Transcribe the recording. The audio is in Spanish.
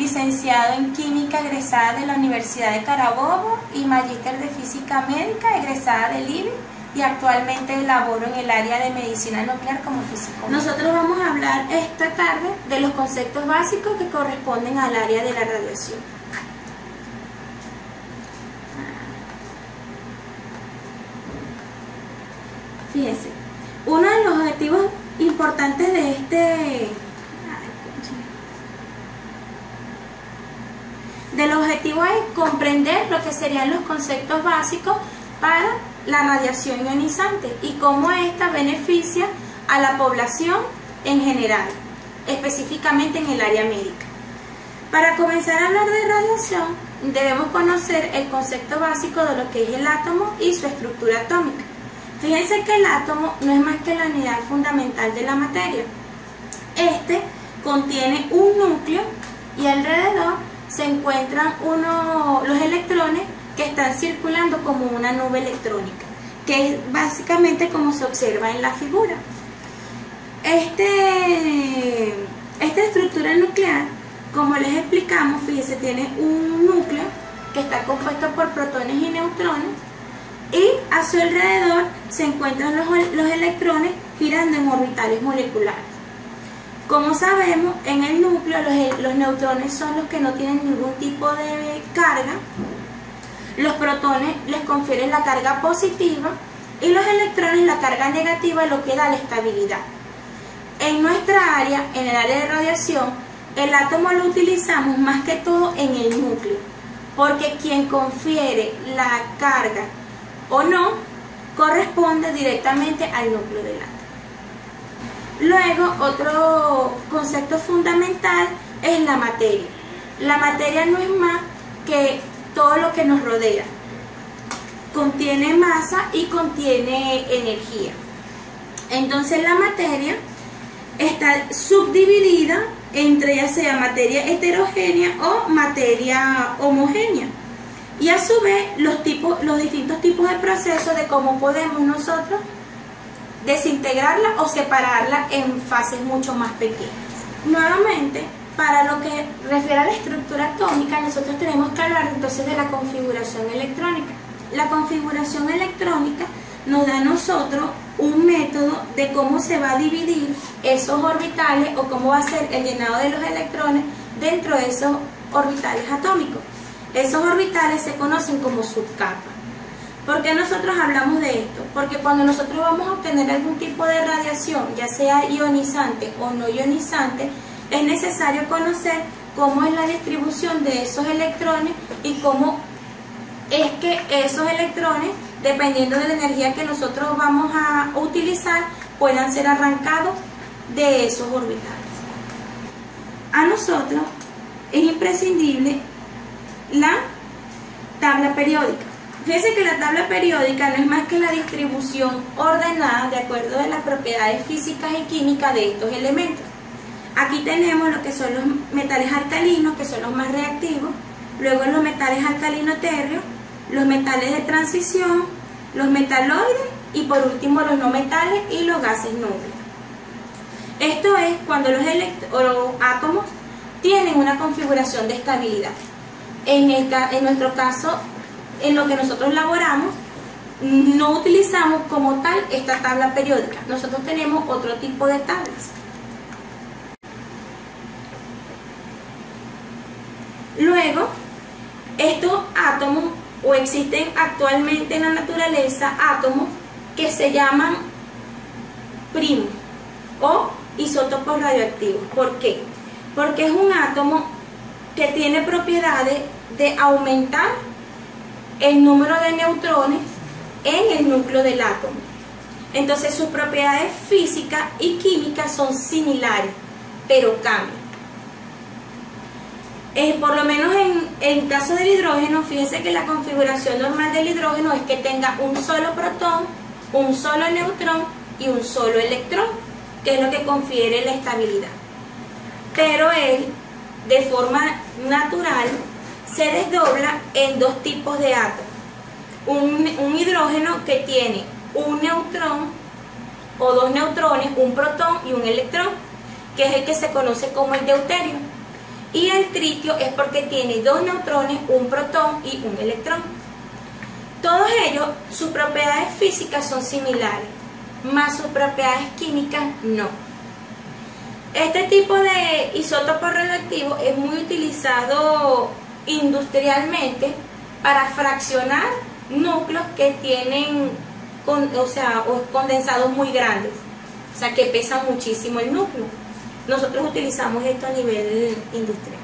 licenciado en Química egresada de la Universidad de Carabobo y magíster de Física Médica egresada del IBI, y actualmente laboro en el área de medicina nuclear como físico. Nosotros vamos a hablar esta tarde de los conceptos básicos que corresponden al área de la radiación. Fíjense, uno de los objetivos importantes del objetivo es comprender lo que serían los conceptos básicos para la radiación ionizante y cómo ésta beneficia a la población en general, específicamente en el área médica. Para comenzar a hablar de radiación, debemos conocer el concepto básico de lo que es el átomo y su estructura atómica. Fíjense que el átomo no es más que la unidad fundamental de la materia. Este contiene un núcleo y alrededor se encuentran los electrones que están circulando como una nube electrónica, que es básicamente como se observa en la figura. Esta estructura nuclear, como les explicamos, fíjense, tiene un núcleo que está compuesto por protones y neutrones, y a su alrededor se encuentran los electrones girando en orbitales moleculares. Como sabemos, en el núcleo los neutrones son los que no tienen ningún tipo de carga, los protones les confieren la carga positiva y los electrones la carga negativa, lo que da la estabilidad. En nuestra área, en el área de radiación, el átomo lo utilizamos más que todo en el núcleo, porque quien confiere la carga o no corresponde directamente al núcleo del átomo. Luego, otro concepto fundamental es la materia. La materia no es más que todo lo que nos rodea. Contiene masa y contiene energía. Entonces la materia está subdividida entre ya sea materia heterogénea o materia homogénea. Y a su vez los distintos tipos de procesos de cómo podemos nosotros desintegrarla o separarla en fases mucho más pequeñas. Nuevamente, para lo que refiere a la estructura atómica, nosotros tenemos que hablar entonces de la configuración electrónica. La configuración electrónica nos da a nosotros un método de cómo se va a dividir esos orbitales o cómo va a ser el llenado de los electrones dentro de esos orbitales atómicos. Esos orbitales se conocen como subcapas. ¿Por qué nosotros hablamos de esto? Porque cuando nosotros vamos a obtener algún tipo de radiación, ya sea ionizante o no ionizante, es necesario conocer cómo es la distribución de esos electrones y cómo es que esos electrones, dependiendo de la energía que nosotros vamos a utilizar, puedan ser arrancados de esos orbitales. A nosotros es imprescindible la tabla periódica. Fíjense que la tabla periódica no es más que la distribución ordenada de acuerdo a las propiedades físicas y químicas de estos elementos. Aquí tenemos lo que son los metales alcalinos, que son los más reactivos, luego los metales alcalino-térreos, los metales de transición, los metaloides y por último los no metales y los gases nobles. Esto es cuando los átomos tienen una configuración de estabilidad. En nuestro caso, en lo que nosotros laboramos, no utilizamos como tal esta tabla periódica. Nosotros tenemos otro tipo de tablas. Luego, estos átomos, o existen actualmente en la naturaleza átomos que se llaman primos o isótopos radioactivos. ¿Por qué? Porque es un átomo que tiene propiedades de aumentar el número de neutrones en el núcleo del átomo. Entonces sus propiedades físicas y químicas son similares, pero cambian. Por lo menos en caso del hidrógeno, fíjense que la configuración normal del hidrógeno es que tenga un solo protón, un solo neutrón y un solo electrón, que es lo que confiere la estabilidad. Pero él, de forma natural, se desdobla en dos tipos de átomos. Un hidrógeno que tiene un neutrón o dos neutrones, un protón y un electrón, que es el que se conoce como el deuterio. y el tritio es porque tiene 2 neutrones, un protón y un electrón. Todos ellos, sus propiedades físicas son similares, más sus propiedades químicas no. Este tipo de isótopo radioactivo es muy utilizado industrialmente para fraccionar núcleos que tienen condensados muy grandes, o sea que pesan muchísimo el núcleo. Nosotros utilizamos esto a nivel industrial.